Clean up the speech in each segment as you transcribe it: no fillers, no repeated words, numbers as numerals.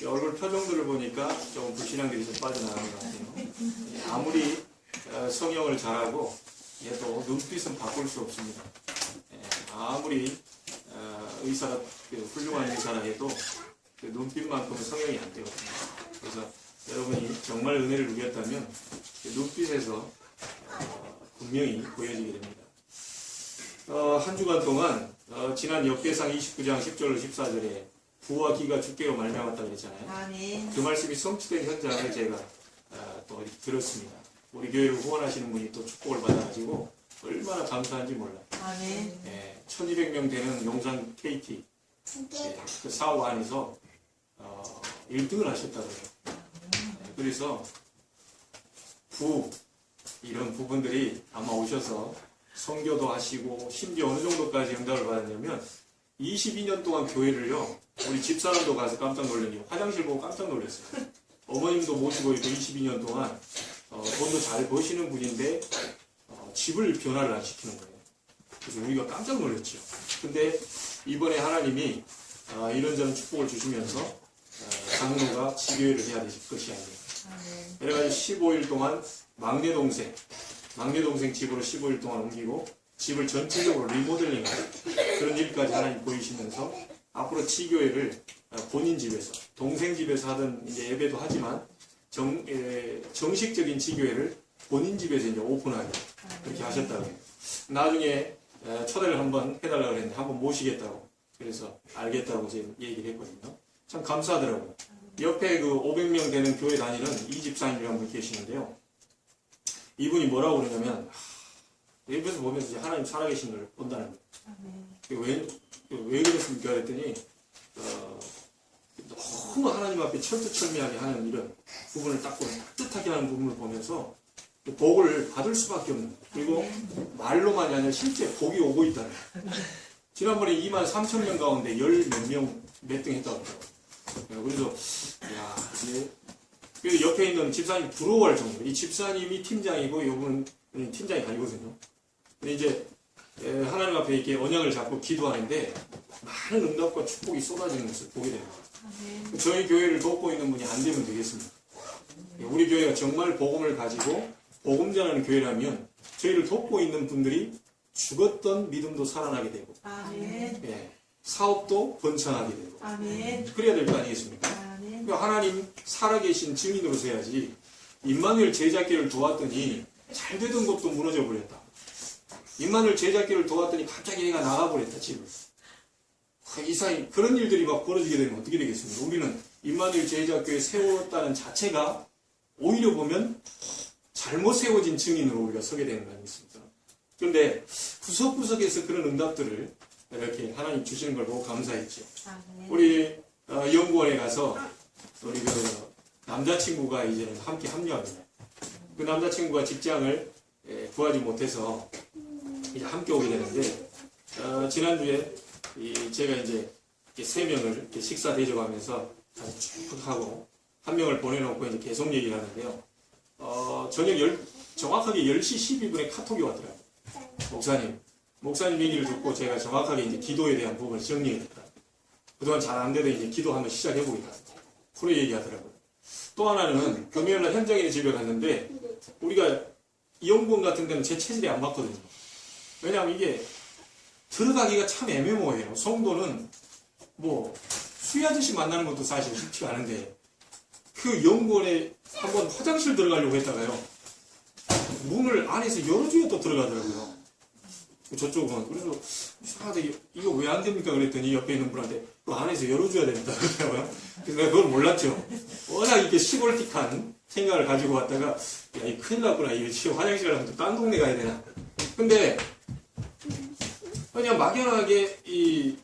얼굴 표정들을 보니까 조금 불신앙들이 좀 빠져나가는 것 같아요. 아무리 성형을 잘하고 얘도 눈빛은 바꿀 수 없습니다. 아무리 의사가 훌륭한 의사라 해도 그 눈빛만큼은 성형이 안 되거든요. 그래서 여러분이 정말 은혜를 누렸다면 그 눈빛에서 분명히 보여지게 됩니다. 한 주간 동안 지난 역대상 29장 10절로 14절에 부와 기가 주께로 말미암았다고 그랬잖아요. 아멘. 그 말씀이 성취된 현장을 제가 또 들었습니다. 우리 교회를 후원하시는 분이 또 축복을 받아가지고 얼마나 감사한지 몰라요. 아멘. 1200명 되는 용산 KT 그 사업 안에서 1등을 하셨다고요. 그래서 이런 부분들이 아마 오셔서 선교도 하시고 심지어 어느 정도까지 응답을 받았냐면 22년 동안 교회를요, 우리 집사람도 가서 깜짝 놀라니 화장실 보고 깜짝 놀랐어요. 어머님도 모시고 있고 22년 동안 돈도 잘 버시는 분인데 집을 변화를 안 시키는 거예요. 그래서 우리가 깜짝 놀랐죠. 근데 이번에 하나님이 이런저런 축복을 주시면서 장로가 지교회를 해야 될 것이 아니에요. 그래가지고 15일 동안 막내 동생 집으로 15일 동안 옮기고 집을 전체적으로 리모델링하는 그런 일까지 하나님 보이시면서 앞으로 지교회를 본인 집에서 동생 집에서 하던 이제 예배도 하지만 정식적인 지교회를 본인 집에서 이제 오픈하게 그렇게 하셨다고 해요. 나중에 초대를 한번 해달라고 했는데 한번 모시겠다고 그래서 알겠다고 지금 얘기를 했거든요. 참 감사하더라고요. 옆에 그 500명 되는 교회 다니는 이 집사님이라는 분이 계시는데요. 이분이 뭐라고 그러냐면 옆에서 보면서 이제 하나님 살아계신 걸 본다는 거예요. 왜 그랬습니까? 그랬더니 너무 하나님 앞에 철두철미하게 하는 이런 부분을 딱 보면 따뜻하게 하는 부분을 보면서 복을 받을 수밖에 없는 거예요. 그리고 말로만이 아니라 실제 복이 오고 있다는 거예요. 지난번에 23,000명 가운데 몇 등 했다고 하더라고요. 그래서 그래서 옆에 있는 집사님 부러워할 정도로 이 집사님이 팀장이고 이분은 팀장이 아니거든요. 근데 이제 하나님 앞에 이렇게 언약을 잡고 기도하는데 많은 응답과 축복이 쏟아지는 것을 보게 됩니다. 저희 교회를 돕고 있는 분이 안 되면 되겠습니다. 우리 교회가 정말 복음을 가지고 복음 전하는 교회라면 저희를 돕고 있는 분들이 죽었던 믿음도 살아나게 되고 사업도 번창하게 되고 그래야 될 거 아니겠습니까? 하나님 살아계신 증인으로서 해야지. 임마누엘 제자교를 도왔더니 잘 되던 것도 무너져 버렸다. 임마누엘 제자교를 도왔더니 갑자기 얘가 나가버렸다 집을. 이사이 그런 일들이 막 벌어지게 되면 어떻게 되겠습니까? 우리는 임마누엘 제자교회 세웠다는 자체가 오히려 보면 잘못 세워진 증인으로 우리가 서게 되는 거 아니겠습니까? 그런데 구석구석에서 그런 응답들을 이렇게 하나님 주시는 걸 보고 감사했죠. 우리 연구원에 가서 우리 그 남자친구가 이제는 함께 합류합니다. 그 남자친구가 직장을 구하지 못해서 이제 함께 오게 되는데 지난주에 제가 이제 3명을 이렇게 식사 대접하면서 쭉 하고 한 명을 보내놓고 이제 계속 얘기를 하는데요. 저녁 정확하게 10시 12분에 카톡이 왔더라고요. 목사님 얘기를 듣고 제가 정확하게 이제 기도에 대한 부분을 정리했다. 그동안 잘 안 되던 이제 기도 한번 시작해보겠다. 프로 얘기하더라고요. 또 하나는 금요일날 현장에 집에 갔는데 우리가 이용군 같은 데는 제 체질이 안 맞거든요. 왜냐하면 이게 들어가기가 참 애매모호해요. 성도는 뭐 수희 아저씨 만나는 것도 사실 쉽지가 않은데 그 연구원에 한번 화장실 들어가려고 했다가요. 문을 안에서 열어줘야 또 들어가더라고요. 저쪽은. 그래서 이상하게 이거 왜 안 됩니까? 그랬더니 옆에 있는 분한테 그 안에서 열어줘야 됩니다. 그러더라고요. 그래서 내가 그걸 몰랐죠. 워낙 이렇게 시골틱한 생각을 가지고 왔다가 야, 이 큰일 났구나. 이거 지금 화장실 가면 또 딴 동네 가야 되나. 근데 그냥 막연하게 이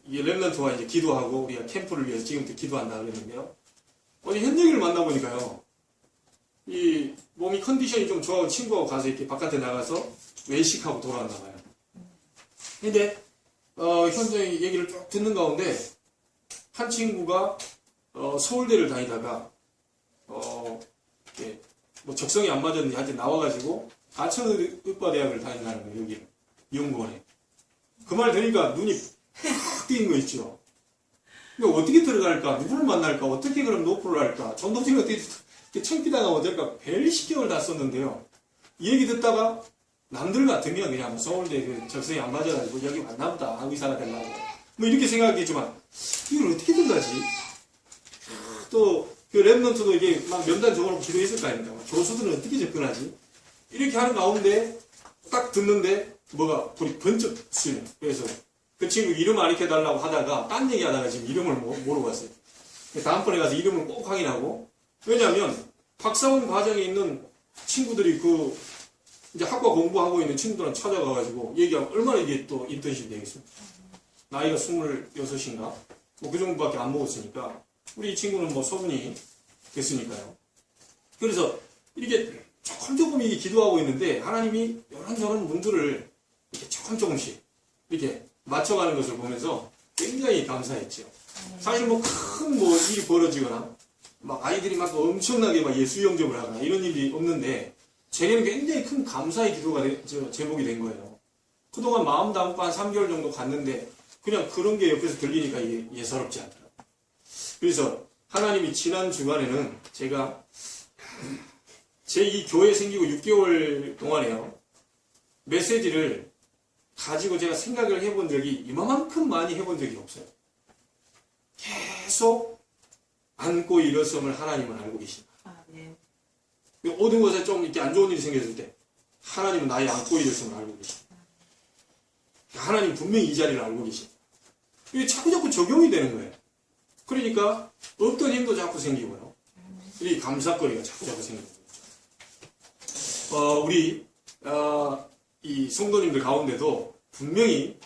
렘넌트와 이제 기도하고 우리가 캠프를 위해서 지금부터 기도한다 그랬는데요. 어제 현정이를 만나보니까요. 이 몸이 컨디션이 좀 좋아하고 친구하고 가서 이렇게 바깥에 나가서 외식하고 돌아왔나 봐요. 근데 현정이 얘기를 쭉 듣는 가운데 한 친구가 서울대를 다니다가 뭐 적성이 안 맞았는지 하여튼 나와가지고 아천의과대학을 다닌다는 거예요. 여기 연구원에. 그 말 들으니까 눈이 팍 뜨인 거 있죠. 근데 어떻게 들어갈까? 누구를 만날까? 어떻게 그럼 노프를 할까? 전도지가 어떻게 창피당하면 어떨까? 별 신경을 다 썼는데요. 이 얘기 듣다가 남들 같으면 그냥 뭐 서울대 그 적성이 안 맞아가지고 여기 왔나보다 의사가 되려고 뭐 이렇게 생각하겠지만 이걸 어떻게 들어가지? 또 그 랩런트도 이게 막 면담 적어놓고 기도했을 거 아닙니까? 교수들은 어떻게 접근하지? 이렇게 하는 가운데 딱 듣는데 뭐가 불이 번쩍 쓰네. 그래서 그 친구 이름 알려달라고 하다가 딴 얘기 하다가 지금 이름을 모르고 왔어요. 다음번에 가서 이름을 꼭 확인하고. 왜냐하면 박사원 과정에 있는 친구들이 그 이제 학과 공부하고 있는 친구들한테 찾아가가지고 얘기하면 얼마나 이게 또 인턴십이 되겠습니까? 나이가 26인가? 뭐 그 정도밖에 안 먹었으니까. 우리 이 친구는 뭐 소문이 됐으니까요. 그래서 이렇게 조금 이게 기도하고 있는데 하나님이 이런저런 문들을 이렇게 조금씩 이렇게 맞춰가는 것을 보면서 굉장히 감사했죠. 사실 뭐 큰 뭐 일이 벌어지거나 막 아이들이 막 엄청나게 막 예수 영접을 하거나 이런 일이 없는데 제게는 굉장히 큰 감사의 기도가 제목이 된 거예요. 그동안 마음 담고 한 3개월 정도 갔는데 그냥 그런 게 옆에서 들리니까 이게 예사롭지 않더라고요. 그래서 하나님이 지난 주간에는 제가 제 이 교회 생기고 6개월 동안에요. 메시지를 가지고 제가 생각을 해본 적이 이만큼 많이 해본 적이 없어요. 계속 안고 일어섬을 하나님은 알고 계신다. 모든 것에 좀 이렇게 안 좋은 일이 생겼을 때 하나님은 나의 안고 일어섬을 알고 계신다. 하나님 분명히 이 자리를 알고 계신다. 이게 자꾸 적용이 되는 거예요. 그러니까 없던 힘도 자꾸 생기고요. 이 감사거리가 자꾸 생기고. 우리 이 성도님들 가운데도 분명히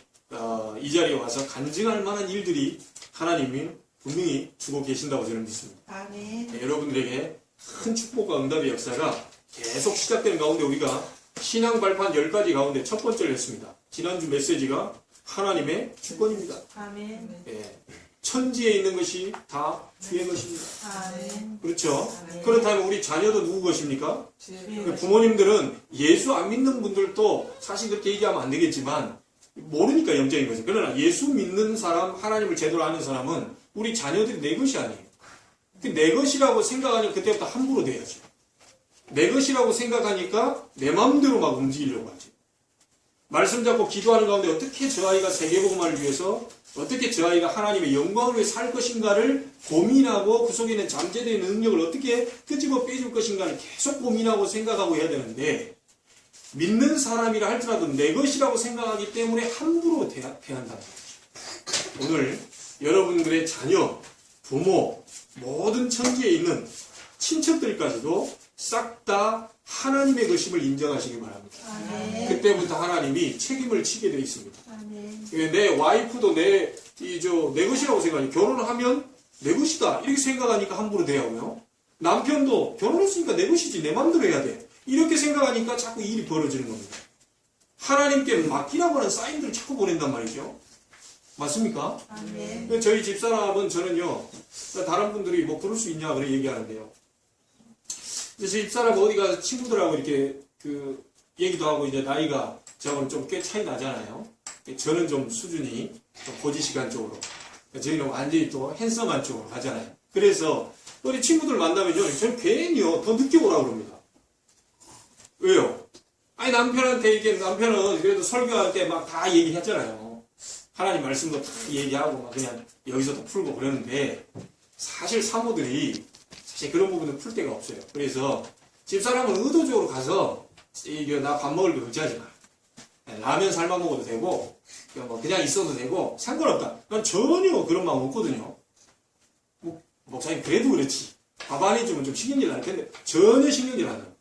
이 자리에 와서 간증할 만한 일들이 하나님이 분명히 주고 계신다고 저는 믿습니다. 아멘. 여러분들에게 큰 축복과 응답의 역사가 계속 시작되는 가운데 우리가 신앙 발판 10가지 가운데 첫 번째를 했습니다. 지난주 메시지가 하나님의 주권입니다. 아멘. 예, 천지에 있는 것이 다 주의 것입니다. 아멘. 그렇죠? 아멘. 그렇다면 우리 자녀도 누구 것입니까? 주의 부모님들은 예수 안 믿는 분들도 사실 그렇게 얘기하면 안 되겠지만 모르니까 영적인 거죠. 그러나 예수 믿는 사람, 하나님을 제대로 아는 사람은 우리 자녀들이 내 것이 아니에요. 내 것이라고 생각하니까 그때부터 함부로 돼야죠. 내 것이라고 생각하니까 내 마음대로 막 움직이려고 하죠. 말씀 잡고 기도하는 가운데 어떻게 저 아이가 세계복음화를 위해서 어떻게 저 아이가 하나님의 영광을 위해 살 것인가를 고민하고 그 속에 있는 잠재된 능력을 어떻게 끄집어 빼줄 것인가를 계속 고민하고 생각하고 해야 되는데 믿는 사람이라 할지라도 내 것이라고 생각하기 때문에 함부로 대한다는 거죠. 오늘 여러분들의 자녀, 부모, 모든 천지에 있는 친척들까지도 싹 다 하나님의 것임을 인정하시기 바랍니다. 아멘. 그때부터 하나님이 책임을 지게 되어 있습니다. 아멘. 내 와이프도 내 것이라고 생각하니 결혼을 하면 내 것이다 이렇게 생각하니까 함부로 대하고요. 남편도 결혼했으니까 내 것이지 내 마음대로 해야 돼 이렇게 생각하니까 자꾸 일이 벌어지는 겁니다. 하나님께 맡기라고 하는 사인들을 자꾸 보낸단 말이죠. 맞습니까? 아멘. 저희 집사람은 저는요 다른 분들이 뭐 그럴 수 있냐 그런 얘기하는데요. 그래서 집사람 어디 가서 친구들하고 이렇게 그 얘기도 하고 이제 나이가 저하고는 좀 꽤 차이 나잖아요. 저는 좀 수준이 좀 고지식한 쪽으로, 저희는 완전히 또 핸섬한 쪽으로 가잖아요. 그래서 우리 친구들 만나면요, 저는 괜히요 더 늦게 오라고 그럽니다. 왜요? 아니 남편한테 이게 남편은 그래도 설교할 때 막 다 얘기했잖아요. 하나님 말씀도 다 얘기하고 막 그냥 여기서도 풀고 그러는데 사실 사모들이 사실 그런 부분은 풀 데가 없어요. 그래서 집사람은 의도적으로 가서 이게 나 밥 먹을 거 걱정하지 마. 라면 삶아 먹어도 되고 뭐 그냥 있어도 되고 상관없다. 난 전혀 그런 마음 없거든요. 목사님 그래도 그렇지. 밥 안 해주면 좀 신경질 날 텐데 전혀 신경질 안 나요.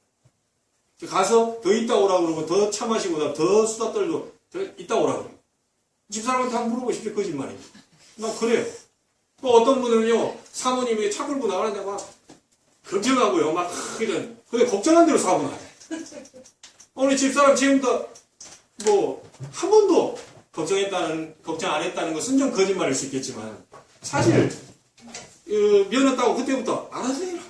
가서 더 있다 오라고 그러고 더 차 마시고 더 수다 떨고 더 있다 오라고 그래요. 집사람한테 한번 물어보십시오. 거짓말이에요. 나 그래요. 또 어떤 분은요 사모님이 차 끌고 나가는데 막 걱정하고요. 막 근데 걱정한 대로 사고 나요. 우리 집사람 지금부터 뭐 한 번도 걱정 안 했다는 것은 좀 거짓말일 수 있겠지만 사실 면허 따고 그때부터 알아서 해라.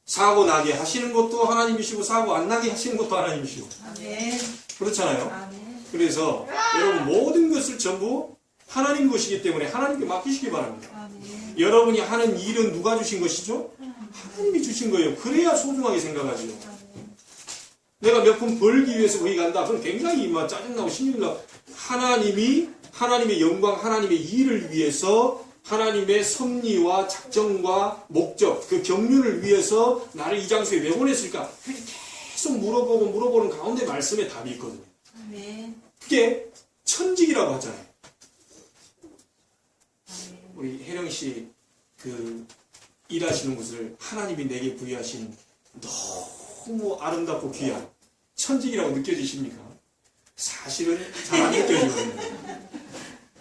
사고 나게 하시는 것도 하나님이시고 사고 안 나게 하시는 것도 하나님이시고 아멘. 그렇잖아요. 아멘. 그래서 여러분 모든 것을 전부 하나님 것이기 때문에 하나님께 맡기시기 바랍니다. 아멘. 여러분이 하는 일은 누가 주신 것이죠? 하나님이 주신 거예요. 그래야 소중하게 생각하죠. 아멘. 내가 몇 푼 벌기 위해서 거기 간다. 그럼 굉장히 막 짜증나고 신경나고. 하나님의 영광, 하나님의 일을 위해서 하나님의 섭리와 작정과 목적, 그 경륜을 위해서 나를 이 장소에 왜 보냈을까? 계속 물어보는 가운데 말씀에 답이 있거든요. 아멘. 그게 천직이라고 하잖아요. 아멘. 우리 혜령 씨 그 일하시는 곳을 하나님이 내게 부여하신 너무 아름답고 귀한 천직이라고 느껴지십니까? 사실은 잘 안 느껴지거든요.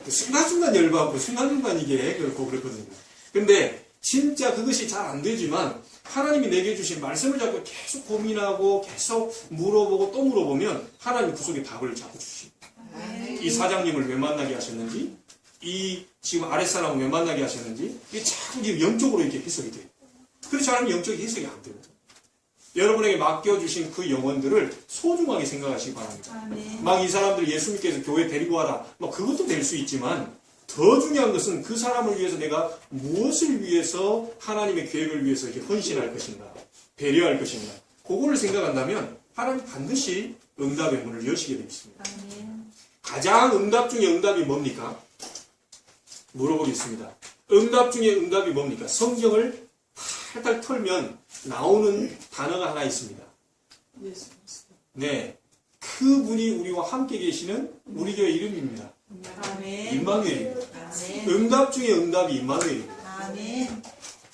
순간순간 열받고 순간순간 이게 그렇고 그렇거든요. 근데 진짜 그것이 잘 안 되지만 하나님이 내게 주신 말씀을 자꾸 계속 고민하고 계속 물어보고 또 물어보면 하나님 그 속에 답을 자꾸 주십니다. 아멘. 이 사장님을 왜 만나게 하셨는지, 이 지금 아랫사람을 왜 만나게 하셨는지, 이게 자꾸 지금 영적으로 이렇게 해석이 돼요. 그렇지 않으면 영적인 해석이 안 돼요. 여러분에게 맡겨주신 그 영혼들을 소중하게 생각하시기 바랍니다. 아멘. 막 이 사람들 예수 믿게 해서 교회 데리고 와라. 뭐 그것도 될 수 있지만 더 중요한 것은 그 사람을 위해서 내가 무엇을 위해서 하나님의 계획을 위해서 이렇게 헌신할 것인가, 배려할 것인가. 그거를 생각한다면 하나님 반드시 응답의 문을 여시게 되어 있습니다. 아멘. 가장 응답 중에 응답이 뭡니까? 물어보겠습니다. 응답 중에 응답이 뭡니까? 성경을 탈탈 털면 나오는 단어가 하나 있습니다. 예수 그리스도. 네, 그분이 우리와 함께 계시는 우리 교회 이름입니다. 아멘. 임마누엘입니다. 아멘. 응답 중에 응답이 임마누엘입니다. 아멘.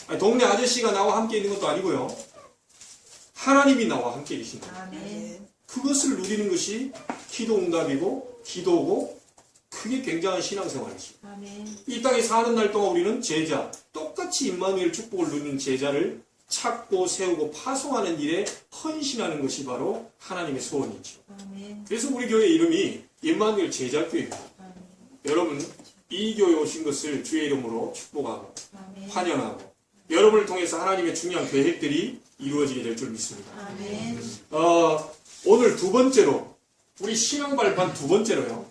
아니, 동네 아저씨가 나와 함께 있는 것도 아니고요. 하나님이 나와 함께 계십니다. 아멘. 그것을 누리는 것이 기도 응답이고 기도고 그게 굉장한 신앙생활이죠. 아멘. 이 땅에 사는 날 동안 우리는 제자, 똑같이 임마누엘 축복을 누리는 제자를 찾고 세우고 파송하는 일에 헌신하는 것이 바로 하나님의 소원이죠. 아멘. 그래서 우리 교회 이름이 임마누엘 제자교회입니다. 아멘. 여러분, 이 교회에 오신 것을 주의 이름으로 축복하고 아멘. 환영하고 여러분을 통해서 하나님의 중요한 계획들이 이루어지게 될 줄 믿습니다. 아멘. 오늘 두 번째로 우리 신앙 발판 두 번째로요.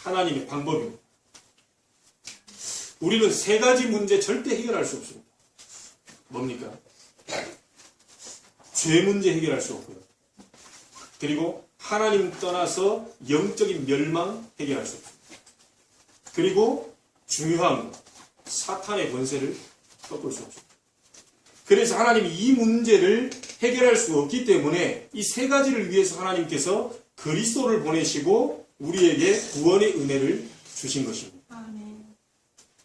하나님의 방법입니다. 우리는 세 가지 문제 절대 해결할 수 없습니다. 뭡니까? 죄 문제 해결할 수 없고요. 그리고 하나님 떠나서 영적인 멸망 해결할 수 없습니다. 그리고 중요한 것, 사탄의 권세를 꺾을 수 없습니다. 그래서 하나님이 이 문제를 해결할 수 없기 때문에 이 세 가지를 위해서 하나님께서 그리스도를 보내시고 우리에게 구원의 은혜를 주신 것입니다. 아멘.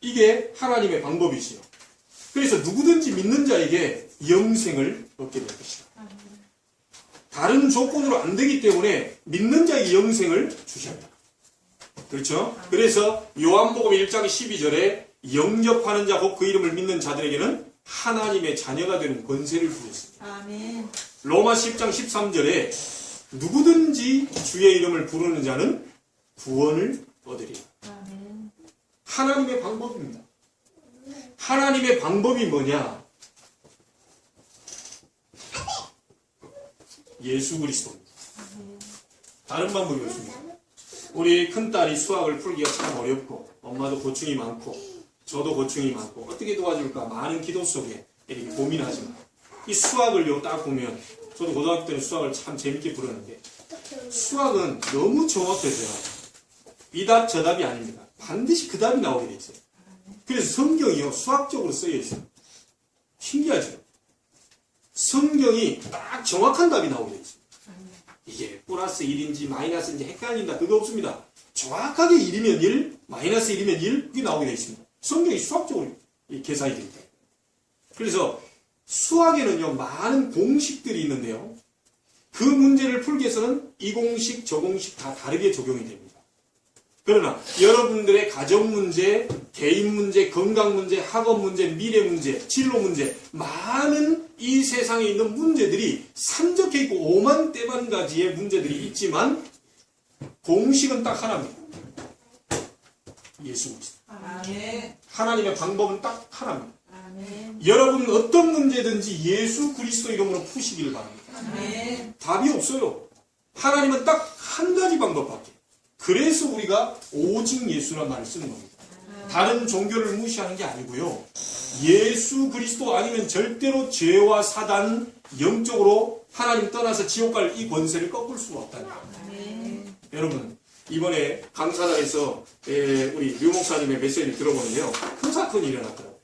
이게 하나님의 방법이지요. 그래서 누구든지 믿는 자에게 영생을 얻게 될 것이다. 아멘. 다른 조건으로 안 되기 때문에 믿는 자에게 영생을 주십니다. 그렇죠? 그래서 요한복음 1장 12절에 영접하는 자 곧 그 이름을 믿는 자들에게는 하나님의 자녀가 되는 권세를 주셨습니다. 아멘. 로마 10장 13절에 누구든지 주의 이름을 부르는 자는 구원을 얻으리라. 아멘. 하나님의 방법입니다. 하나님의 방법이 뭐냐? 예수 그리스도입니다. 다른 방법이 없습니다. 우리 큰딸이 수학을 풀기가 참 어렵고 엄마도 고충이 많고 저도 고충이 많고 어떻게 도와줄까 많은 기도 속에 이렇게 고민하지만 이 수학을요 딱 보면 저도 고등학교 때는 수학을 참 재밌게 풀었는데 수학은 너무 정확해서요. 이 답 저 답이 아닙니다. 반드시 그 답이 나오게 돼 있어요. 그래서 성경이요 수학적으로 쓰여 있어요. 신기하죠? 성경이 딱 정확한 답이 나오게 돼 있어요. 이게 플러스 1인지 마이너스인지 헷갈린다 그거 없습니다. 정확하게 1이면 1, 마이너스 1이면 1 그게 나오게 돼 있습니다. 성경이 수학적으로 계산이 됩니다. 그래서 수학에는요 많은 공식들이 있는데요. 그 문제를 풀기 위해서는 이 공식 저 공식 다 다르게 적용이 됩니다. 그러나 여러분들의 가정 문제, 개인 문제, 건강 문제, 학업 문제, 미래 문제, 진로 문제 많은 이 세상에 있는 문제들이 산적해 있고 오만 때만 가지의 문제들이 있지만 공식은 딱 하나입니다. 예수 그리스도. 아멘. 하나님의 방법은 딱 하나입니다. 아멘. 여러분 어떤 문제든지 예수 그리스도 이름으로 푸시기를 바랍니다. 아멘. 답이 없어요. 하나님은 딱 한 가지 방법밖에. 그래서 우리가 오직 예수란 말을 쓰는 겁니다. 다른 종교를 무시하는 게 아니고요. 예수 그리스도 아니면 절대로 죄와 사단, 영적으로 하나님 떠나서 지옥 갈 이 권세를 꺾을 수가 없다는 거예요. 아멘. 여러분 이번에 강사단에서 우리 류 목사님의 메시지를 들어보는데요. 큰 사건이 일어났더라고요.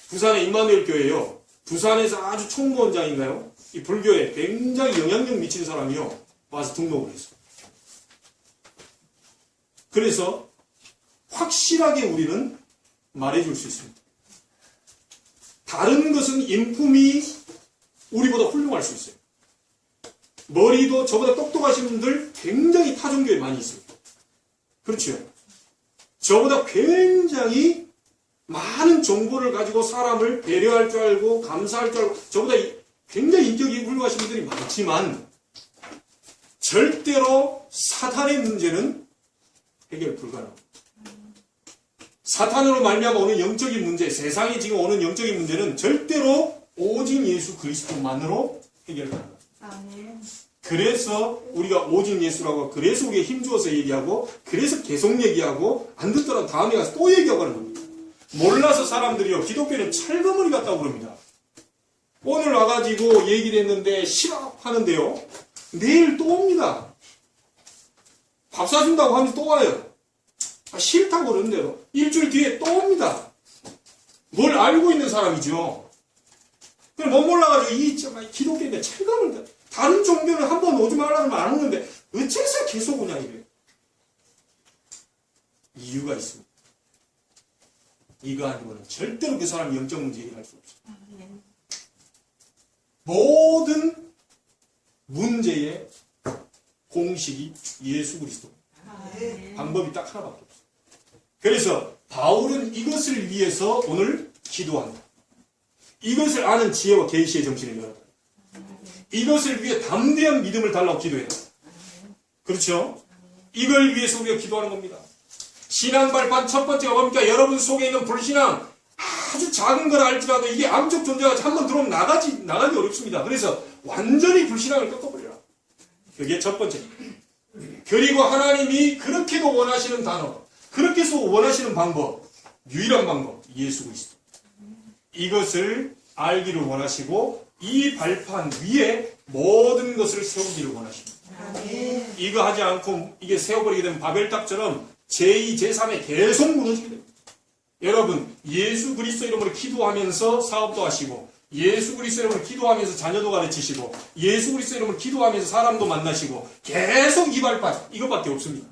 부산의 임마누엘 교회요. 부산에서 아주 총무원장인가요? 이 불교에 굉장히 영향력 미친 사람이요. 와서 등록을 했어요. 그래서 확실하게 우리는 말해줄 수 있습니다. 다른 것은 인품이 우리보다 훌륭할 수 있어요. 머리도 저보다 똑똑하신 분들 굉장히 타종교에 많이 있습니다. 그렇죠? 저보다 굉장히 많은 정보를 가지고 사람을 배려할 줄 알고 감사할 줄 알고 저보다 굉장히 인격이 훌륭하신 분들이 많지만 절대로 사탄의 문제는 해결 불가능합니다. 사탄으로 말미암아 오는 영적인 문제, 세상에 지금 오는 영적인 문제는 절대로 오직 예수 그리스도만으로 해결 가능합니다. 아멘. 그래서 우리가 오직 예수라고, 그래서 우리가 힘주어서 얘기하고, 그래서 계속 얘기하고, 안 듣더라도 다음에 가서 또 얘기하고 하는 겁니다. 몰라서 사람들이요, 기독교는 철거머리 같다고 그럽니다. 오늘 와가지고 얘기를 했는데 싫어 하는데요, 내일 또 옵니다. 밥 사준다고 하면 또 와요. 싫다고 그러는데도 일주일 뒤에 또 옵니다. 뭘 알고 있는 사람이죠. 그냥 못 몰라가지고 이 기독교인데 철거머리, 다른 종교는 한 번 오지 말라는 말 안 오는데 어째서 계속 오냐 이래요. 이유가 있습니다. 이거 아니고는 절대로 그 사람이 영적 문제 해결할 수 없어요. 아멘. 모든 문제의 공식이 예수 그리스도. 아멘. 방법이 딱 하나밖에 없어요. 그래서 바울은 이것을 위해서 오늘 기도한다. 이것을 아는 지혜와 계시의 정신을 열어라. 이것을 위해 담대한 믿음을 달라고 기도해요. 그렇죠? 이걸 위해서 우리가 기도하는 겁니다. 신앙 발판 첫 번째가 뭡니까? 여러분 속에 있는 불신앙, 아주 작은 걸 알지라도 이게 암적 존재가 한번 들어오면 나가기 어렵습니다. 그래서 완전히 불신앙을 꺾어버려라. 그게 첫 번째. 그리고 하나님이 그렇게도 원하시는 단어, 그렇게 해서 원하시는 방법, 유일한 방법, 예수 그리스도. 이것을 알기를 원하시고 이 발판 위에 모든 것을 세우기를 원하십니다. 아멘. 이거 하지 않고 이게 세워버리게 되면 바벨탑처럼 제2, 제3에 계속 무너지게 됩니다. 여러분, 예수 그리스도 이름으로 기도하면서 사업도 하시고, 예수 그리스도 이름으로 기도하면서 자녀도 가르치시고, 예수 그리스도 이름으로 기도하면서 사람도 만나시고, 계속 이 발판, 이것밖에 없습니다.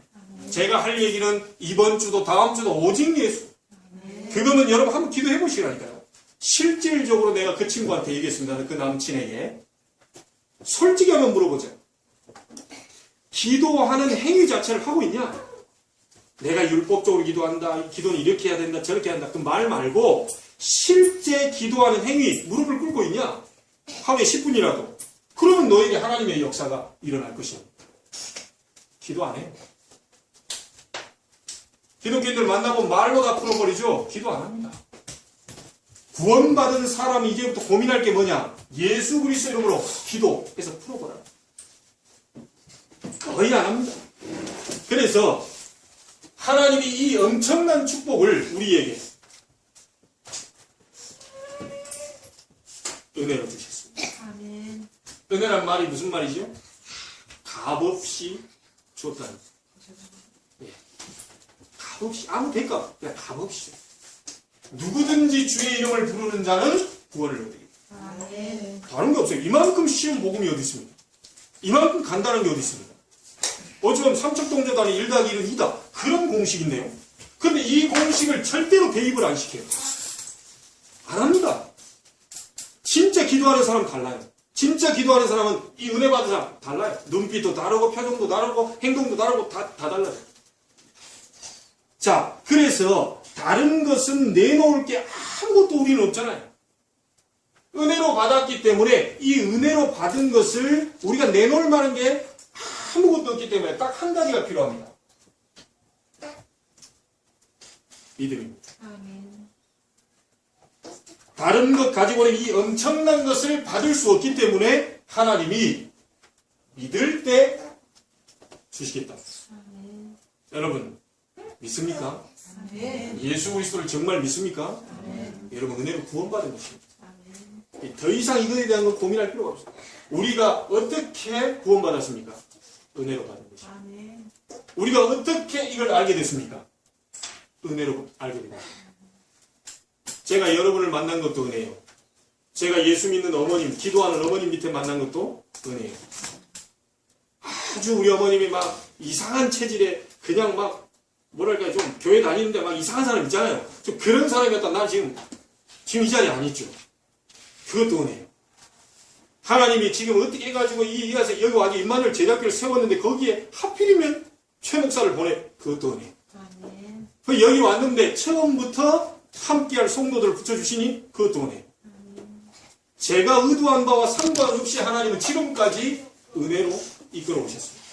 제가 할 얘기는 이번 주도 다음 주도 오직 예수. 그거는 여러분 한번 기도해 보시라니까요. 실질적으로 내가 그 친구한테 얘기했습니다. 그 남친에게. 솔직히 한번 물어보자. 기도하는 행위 자체를 하고 있냐? 내가 율법적으로 기도한다. 기도는 이렇게 해야 된다. 저렇게 해야 한다. 그 말 말고 실제 기도하는 행위, 무릎을 꿇고 있냐? 하루에 10분이라도. 그러면 너에게 하나님의 역사가 일어날 것이야. 기도 안 해. 기독교인들 만나보면 말로 다 풀어버리죠. 기도 안 합니다. 구원받은 사람이 이제부터 고민할 게 뭐냐? 예수 그리스도 이름으로 기도해서 풀어보라. 거의 안 합니다. 그래서 하나님이 이 엄청난 축복을 우리에게 은혜로 주셨습니다. 아멘. 은혜란 말이 무슨 말이죠? 값없이 줬다는 거예요. 예. 값없이, 아무 대가, 그냥 값없이. 누구든지 주의 이름을 부르는 자는 구원을 얻으리라. 아멘. 다른 게 없어요. 이만큼 쉬운 복음이 어디 있습니까? 이만큼 간단한 게 어디 있습니까? 어쩌면 삼척동자단이 1 더하기 1은 2다. 그런 공식인데요. 그런데 이 공식을 절대로 대입을 안 시켜요. 안 합니다. 진짜 기도하는 사람은 달라요. 진짜 기도하는 사람은 이 은혜 받은 사람 달라요. 눈빛도 다르고 표정도 다르고 행동도 다르고 다 달라요. 자, 그래서 다른 것은 내놓을 게 아무것도 우리는 없잖아요. 은혜로 받았기 때문에 이 은혜로 받은 것을 우리가 내놓을 만한 게 아무것도 없기 때문에 딱 한 가지가 필요합니다. 믿음입니다. 아멘. 다른 것 가지고는 이 엄청난 것을 받을 수 없기 때문에 하나님이 믿을 때 주시겠다. 아멘. 여러분 믿습니까? 아멘. 예수 그리스도를 정말 믿습니까? 아멘. 여러분 은혜로 구원받은 것입니다. 아멘. 더 이상 이거에 대한 건 고민할 필요가 없어요. 우리가 어떻게 구원받았습니까? 은혜로 받은 것입니다. 아멘. 우리가 어떻게 이걸 알게 됐습니까? 은혜로 알게 됩니다. 제가 여러분을 만난 것도 은혜예요. 제가 예수 믿는 어머님, 기도하는 어머님 밑에 만난 것도 은혜예요. 아주 우리 어머님이 막 이상한 체질에 그냥 막 뭐랄까 좀 교회 다니는데 막 이상한 사람 있잖아요. 좀 그런 사람이었다. 난 지금 이 자리에 안 있죠. 그것도 은혜예요. 하나님이 지금 어떻게 해가지고 여기 와서 임마누엘 제자교를 세웠는데 거기에 하필이면 최 목사를 보내. 그것도 은혜예요. 아멘. 여기 왔는데 처음부터 함께할 성도들을 붙여주시니 그것도 은혜예요. 제가 의도한 바와 상관없이 하나님은 지금까지 은혜로 이끌어 오셨습니다.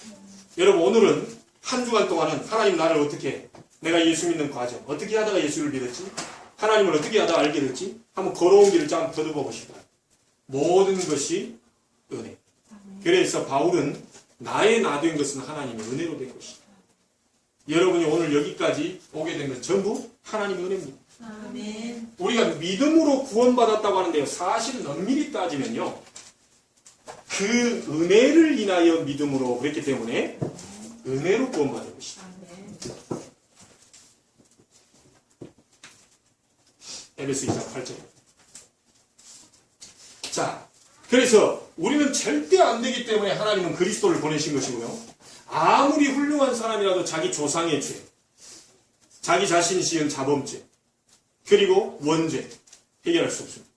여러분 오늘은 한 주간 동안은 하나님 나를 어떻게 내가 예수 믿는 과정 어떻게 하다가 예수를 믿었지? 하나님을 어떻게 하다가 알게 됐지? 한번 걸어온 길을 좀 더듬어 보시기 바랍니다. 모든 것이 은혜. 그래서 바울은 나의 나 된 것은 하나님의 은혜로 된 것이다. 여러분이 오늘 여기까지 오게 된 건 전부 하나님의 은혜입니다. 아멘. 우리가 믿음으로 구원받았다고 하는데요. 사실은 엄밀히 따지면요. 그 은혜를 인하여 믿음으로 그랬기 때문에 은혜로 구원받은 것이다. 아멘. 에베소 2장 8절. 자, 그래서 우리는 절대 안 되기 때문에 하나님은 그리스도를 보내신 것이고요. 아무리 훌륭한 사람이라도 자기 조상의 죄, 자기 자신이 지은 자범죄, 그리고 원죄 해결할 수 없습니다.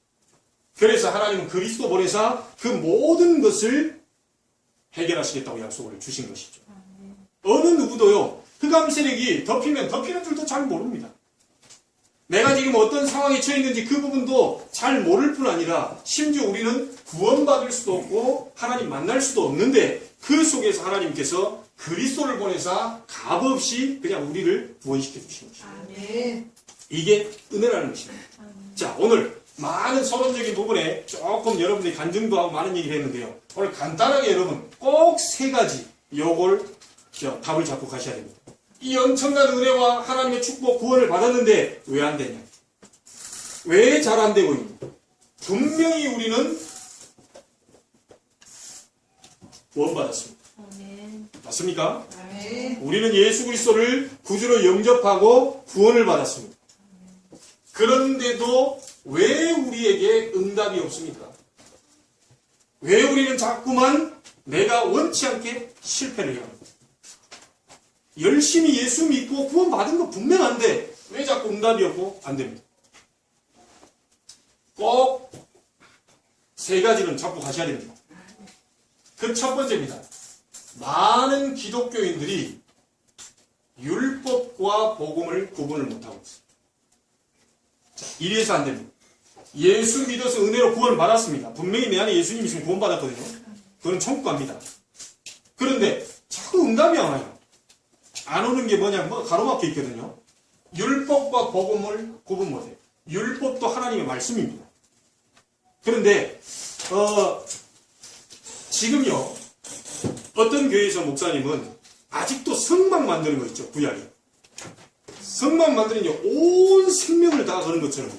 그래서 하나님은 그리스도 보내사 그 모든 것을 해결하시겠다고 약속을 주신 것이죠. 어느 누구도요. 흑암 세력이 덮이면 덮이는 줄도 잘 모릅니다. 내가 지금 어떤 상황에 처해 있는지 그 부분도 잘 모를 뿐 아니라 심지어 우리는 구원받을 수도 없고 하나님 만날 수도 없는데 그 속에서 하나님께서 그리스도를 보내사 값없이 그냥 우리를 구원시켜 주신 것입니다. 아멘. 이게 은혜라는 것입니다. 자, 오늘 많은 서론적인 부분에 조금 여러분들이 간증도 하고 많은 얘기를 했는데요. 오늘 간단하게 여러분 꼭 세 가지 요걸 답을 잡고 가셔야 됩니다. 이 엄청난 은혜와 하나님의 축복 구원을 받았는데 왜 안 되냐? 왜 잘 안 되고 있냐? 분명히 우리는 구원받았습니다. 아멘. 맞습니까? 아멘. 우리는 예수 그리스도를 구주로 영접하고 구원을 받았습니다. 그런데도 왜 우리에게 응답이 없습니까? 왜 우리는 자꾸만 내가 원치 않게 실패를 해야 합니까? 열심히 예수 믿고 구원받은 거 분명한데 왜 자꾸 응답이 없고 안 됩니까? 꼭 세 가지는 잡고 가셔야 됩니다. 그 첫 번째입니다. 많은 기독교인들이 율법과 복음을 구분을 못하고 있어요. 자, 이래서 안 됩니다. 예수 믿어서 은혜로 구원을 받았습니다. 분명히 내 안에 예수님이 있으면 구원받았거든요. 그건 천국 갑니다. 그런데 자꾸 응답이 안 와요. 안 오는 게 뭐냐면 가로막혀 있거든요. 율법과 복음을 구분 못해요. 율법도 하나님의 말씀입니다. 그런데 지금요 어떤 교회에서 목사님은 아직도 성막 만드는 거 있죠. 구약이 성막 만드는 온 생명을 다 거는 것처럼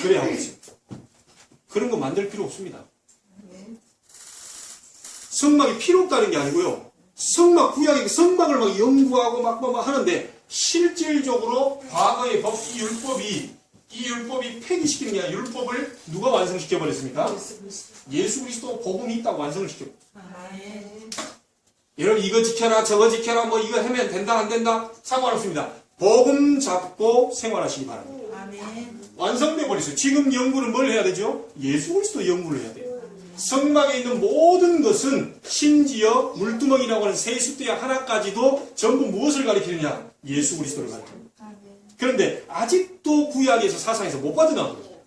그래 하고 있어요. 그런 거 만들 필요 없습니다. 성막이 필요 없다는 게 아니고요. 성막 구약의 성막을 막 연구하고 막 하는데 실질적으로 과거의 법 이 율법이 폐기시키는 게 아니라 율법을 누가 완성시켜 버렸습니까? 예수 그리스도 복음이 있다고 완성을 시켜. 아멘. 여러분 이거 지켜라 저거 지켜라 뭐 이거 하면 된다 안 된다 상관없습니다. 복음 잡고 생활하시기 바랍니다. 아멘. 완성돼 버렸어요. 지금 연구는 뭘 해야 되죠? 예수 그리스도 연구를 해야 돼요. 성막에 있는 모든 것은 심지어 물두멍이라고 하는 세숫대 하나까지도 전부 무엇을 가리키느냐? 예수 그리스도를 가리킵니다. 그런데 아직도 구약에서 사상에서 못 빠져나오거든요.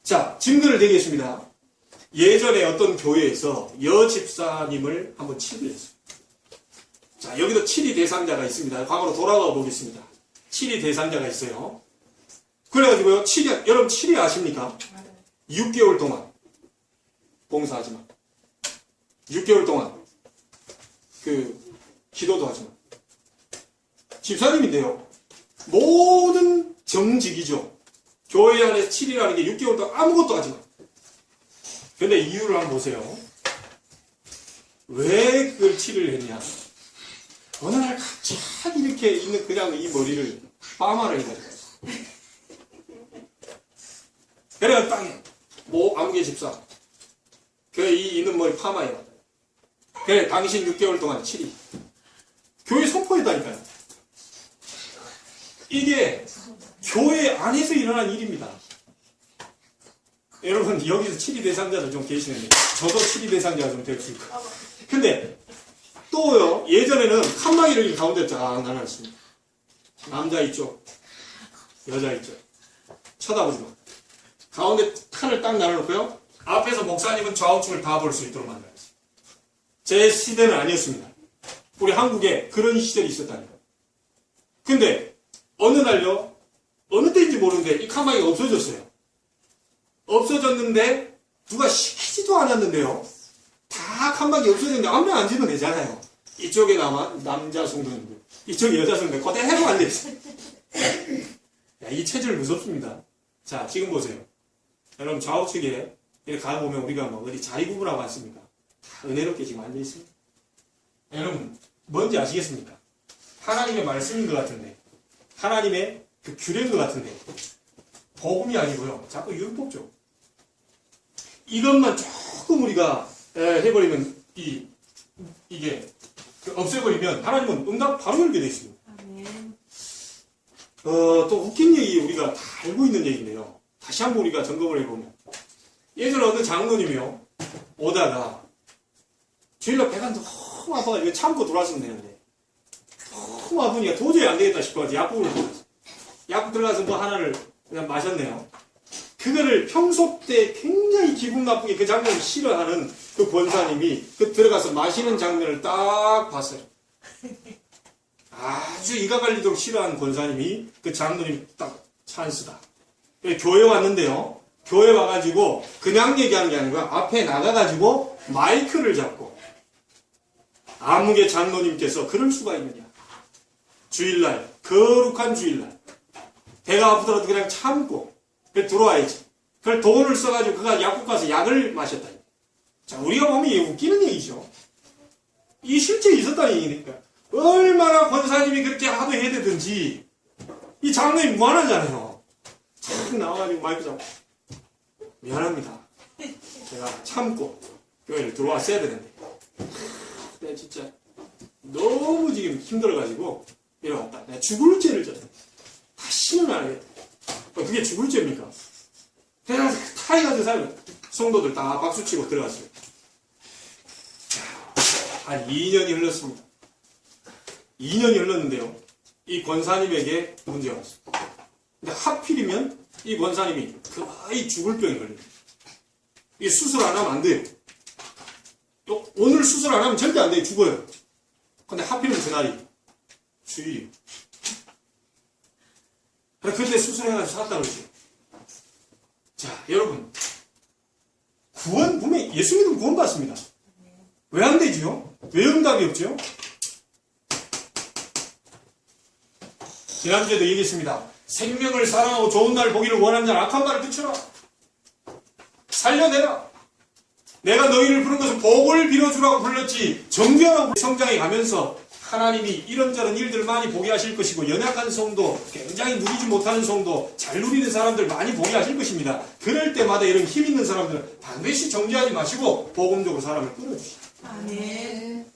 자, 증거를 대겠습니다. 예전에 어떤 교회에서 여집사님을 한번 치료를 했어요. 자, 여기도 7위 대상자가 있습니다. 과거로 돌아가 보겠습니다. 7위 대상자가 있어요. 그래가지고요, 7일, 여러분 7일 아십니까? 6개월 동안 봉사하지 마. 6개월 동안 기도도 하지 마. 집사님인데요, 모든 정직이죠. 교회 안에서 7일이라는 게 6개월 동안 아무것도 하지 마. 근데 이유를 한번 보세요. 왜 그걸 7일 했냐? 어느 날 갑자기 이렇게 있는 그냥 이 머리를 파마를 해가지고. 그래가 땅에 아무개 집사. 이 있는 머리 파마해. 그래, 당신 6개월 동안 7일. 교회 선포했다니까요. 이게 교회 안에서 일어난 일입니다. 여러분, 여기서 7위 대상자들 좀 계시는데, 저도 7위 대상자가 좀 될 수 있고. 근데, 또요, 예전에는 칸막이를 이 가운데 쫙 나눠놨습니다. 남자 이쪽, 여자 이쪽. 쳐다보지 마. 가운데 칸을 딱 나눠놓고요, 앞에서 목사님은 좌우측을 다 볼 수 있도록 만들었어요. 제 시대는 아니었습니다. 우리 한국에 그런 시절이 있었다니까요. 근데, 어느 날요, 어느 때인지 모르는데, 이 칸막이가 없어졌어요. 없어졌는데 누가 시키지도 않았는데요. 다 칸막이 없어졌는데 앞면 앉으면 되잖아요. 이쪽에 남자 성도님들, 이쪽에 여자 성도님들 그대로 앉아있어요. 야, 이 체질 무섭습니다. 자, 지금 보세요. 여러분, 좌우측에 이렇게 가보면 우리가 어디 자리 구분하고 앉습니까? 다 은혜롭게 지금 앉아있습니다. 여러분, 뭔지 아시겠습니까? 하나님의 말씀인 것 같은데, 하나님의 그 규례인 것 같은데, 복음이 아니고요. 자꾸 율법죠. 이것만 조금 우리가 해버리면 이게 없애버리면 하나님은 응답 바로 열게 돼 있습니다. 또 웃긴 얘기 우리가 다 알고 있는 얘기인데요. 다시 한번 우리가 점검을 해보면 예전에 어느 장로님이요 오다가 주일날 배가 너무 아파가지고 참고 들어왔으면 되는데 너무 아프니까 도저히 안 되겠다 싶어가지고 약국을 들어갔어요. 약국 들어가서 뭐 하나를 그냥 마셨네요. 그거를 평소 때 굉장히 기분 나쁘게 그 장면을 싫어하는 그 권사님이 들어가서 마시는 장면을 딱 봤어요. 아주 이가 갈리도록 싫어하는 권사님이 그 장로님 딱 찬스다. 교회 왔는데요. 교회 와가지고 그냥 얘기하는 게 아니고요. 앞에 나가가지고 마이크를 잡고 아무개 장로님께서 그럴 수가 있느냐. 주일날, 거룩한 주일날. 배가 아프더라도 그냥 참고 들어와야지. 그걸 돈을 써가지고 그가 약국 가서 약을 마셨다. 자, 우리가 보면 이게 웃기는 얘기죠. 이게 실제 있었다는 얘기니까. 얼마나 권사님이 그렇게 하도 해대든지 이 장로님 무한하잖아요. 참 나와가지고 마이크 잡고 미안합니다. 제가 참고 교회를 들어왔어야 되는데 내가 진짜 너무 지금 힘들어가지고 이러왔다. 내가 죽을 죄를 졌다. 다시는 안 하겠다. 그게 죽을 죄입니까? 그래서 타이가지고 살면 성도들 다 박수치고 들어갔어요. 한 2년이 흘렀습니다. 2년이 흘렀는데요. 이 권사님에게 문제가 왔습니다. 근데 하필이면 이 권사님이 거의 죽을 병이 걸립니다. 이 수술 안 하면 안 돼요. 오늘 수술 안 하면 절대 안 돼요. 죽어요. 근데 하필이면 그날이 주일이에요. 그때 수술해가지고 살았다 그러죠. 자, 여러분. 구원, 분명히 예수 믿으면 구원받습니다. 왜 안 되죠? 왜 응답이 없죠? 지난주에도 얘기했습니다. 생명을 사랑하고 좋은 날 보기를 원하는 자는 악한 말을 그쳐라. 살려내라. 내가 너희를 부른 것은 복을 빌어주라고 불렀지 정죄하라고. 성장해 가면서 하나님이 이런저런 일들 많이 보게 하실 것이고 연약한 성도, 굉장히 누리지 못하는 성도, 잘 누리는 사람들 많이 보게 하실 것입니다. 그럴 때마다 이런 힘 있는 사람들은 반드시 정죄하지 마시고 복음적으로 사람을 끌어주시죠. 아멘.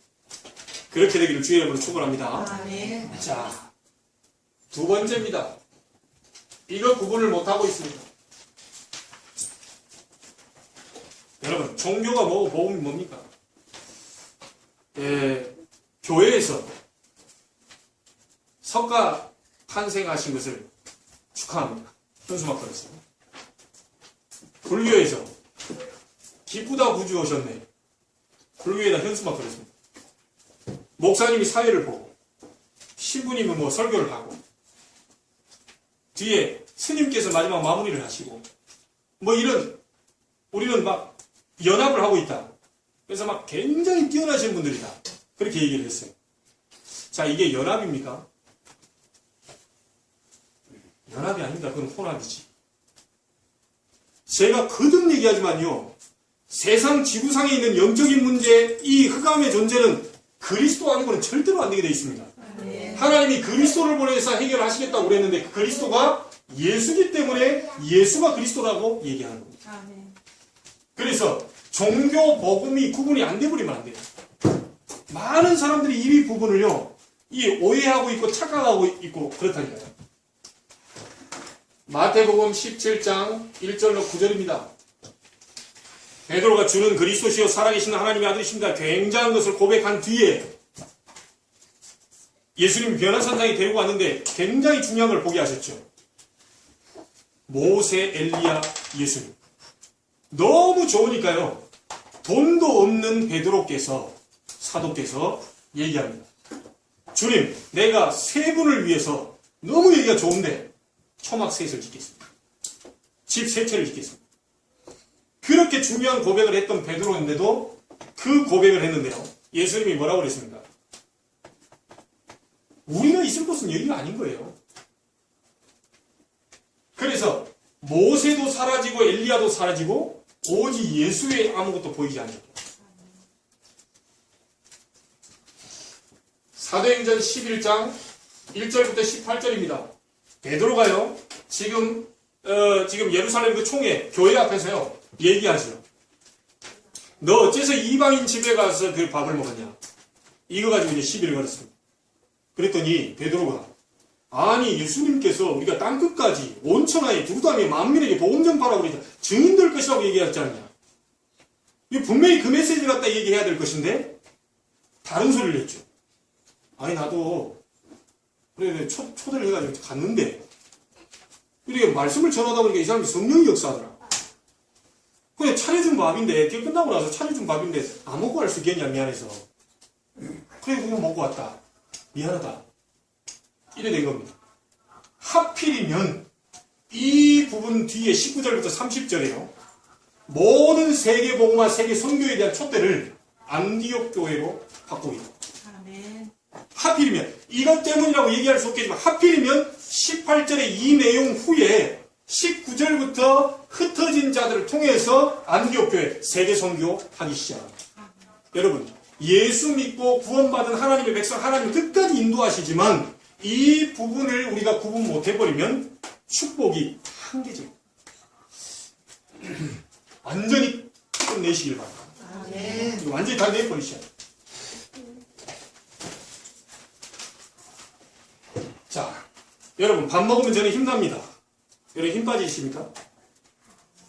그렇게 되기를 주의 이름으로 축원합니다. 아멘. 자, 두 번째입니다. 이거 구분을 못하고 있습니다. 여러분, 종교가 뭐고 복음이 뭡니까? 교회에서 석가 탄생하신 것을 축하합니다. 현수막 걸었어요. 불교에서 기쁘다 구주 오셨네. 불교에다 현수막 걸었습니다. 목사님이 사회를 보고 신부님은 설교를 하고 뒤에 스님께서 마지막 마무리를 하시고 뭐 이런 우리는 막 연합을 하고 있다. 그래서 막 굉장히 뛰어나신 분들이다. 그렇게 얘기를 했어요. 자, 이게 연합입니까? 연합이 아닙니다. 그건 혼합이지. 제가 거듭 얘기하지만요. 세상 지구상에 있는 영적인 문제, 이 흑암의 존재는 그리스도 아니고는 절대로 안 되게 되어 있습니다. 하나님이 그리스도를 보내서 해결하시겠다고 그랬는데 그 그리스도가 예수기 때문에 예수가 그리스도라고 얘기하는 겁니다. 그래서 종교, 복음이 구분이 안 돼버리면 안 돼요. 많은 사람들이 이 부분을요, 이 오해하고 있고 착각하고 있고 그렇다니까요. 마태복음 17장 1절로 9절입니다. 베드로가 주는 그리스도시요 살아계신 하나님의 아들이십니다. 굉장한 것을 고백한 뒤에 예수님이 변화산상에 데리고 왔는데 굉장히 중요한 걸 보게 하셨죠. 모세, 엘리야, 예수님. 너무 좋으니까요. 돈도 없는 베드로께서 사도께서 얘기합니다. 주님, 내가 세 분을 위해서 너무 얘기가 좋은데 초막 셋을 짓겠습니다. 집 세 채를 짓겠습니다. 그렇게 중요한 고백을 했던 베드로인데도 그 고백을 했는데요. 예수님이 뭐라고 그랬습니까? 우리가 있을 곳은 여기가 아닌 거예요. 그래서 모세도 사라지고 엘리야도 사라지고 오직 예수의 아무것도 보이지 않죠. 사도행전 11장 1절부터 18절입니다. 베드로가요, 지금 예루살렘 그 총회, 교회 앞에서요, 얘기하죠. 너 어째서 이방인 집에 가서 그 밥을 먹었냐? 이거 가지고 이제 시비를 걸었습니다. 그랬더니 베드로가 아니 예수님께서 우리가 땅끝까지 온천하에 두루다니에 만민에게 복음 전파라고 그러니까 증인될 것이라고 얘기했지 않냐? 이거 분명히 그 메시지를 갖다 얘기해야 될 것인데 다른 소리를 했죠. 아니 나도 그래 초대를 해가지고 갔는데 이렇게 말씀을 전하다 보니까 이 사람이 성령이 역사하더라. 그냥 차려준 밥인데 그게 끝나고 나서 차려준 밥인데 안 먹고 갈 수 있겠냐 미안해서. 그래 그냥 먹고 왔다. 미안하다. 이래 된 겁니다. 하필이면 이 부분 뒤에 19절부터 30절에요. 모든 세계복음화 세계 선교에 대한 촛대를 안디옥 교회로 바꾸고 있다. 하필이면 이것 때문이라고 얘기할 수 없겠지만 하필이면 18절의 이 내용 후에 19절부터 흩어진 자들을 통해서 안디옥 교회 세계 선교 하기 시작합니다. 여러분 예수 믿고 구원받은 하나님의 백성 하나님 끝까지 인도하시지만 이 부분을 우리가 구분 못해버리면 축복이 한계적입니다. 완전히 끝내시길 바랍니다. 완전히 다 내버리셔야 돼요. 자, 여러분 밥 먹으면 저는 힘납니다. 여러분 힘 빠지십니까?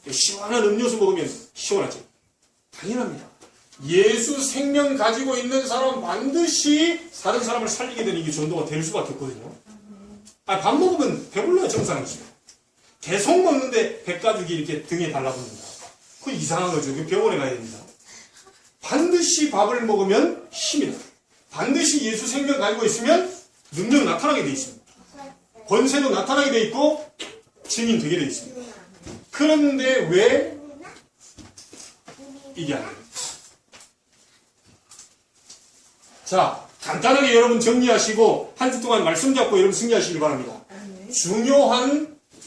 시원한 음료수 먹으면 시원하죠. 당연합니다. 예수 생명 가지고 있는 사람은 반드시 다른 사람을 살리게 되는 이게 전도가 될 수밖에 없거든요. 밥 먹으면 배불러요, 정상이죠. 계속 먹는데 백가죽이 이렇게 등에 달라붙는다. 그건 이상한 거죠. 병원에 가야 됩니다. 반드시 밥을 먹으면 힘이 나요. 반드시 예수 생명 가지고 있으면 능력 나타나게 돼 있습니다. 권세도 나타나게 돼 있고 증인 되게 돼 있습니다. 그런데 왜 이게 안 돼요? 자, 간단하게 여러분 정리하시고 한 주 동안 말씀 잡고 여러분 승리하시길 바랍니다.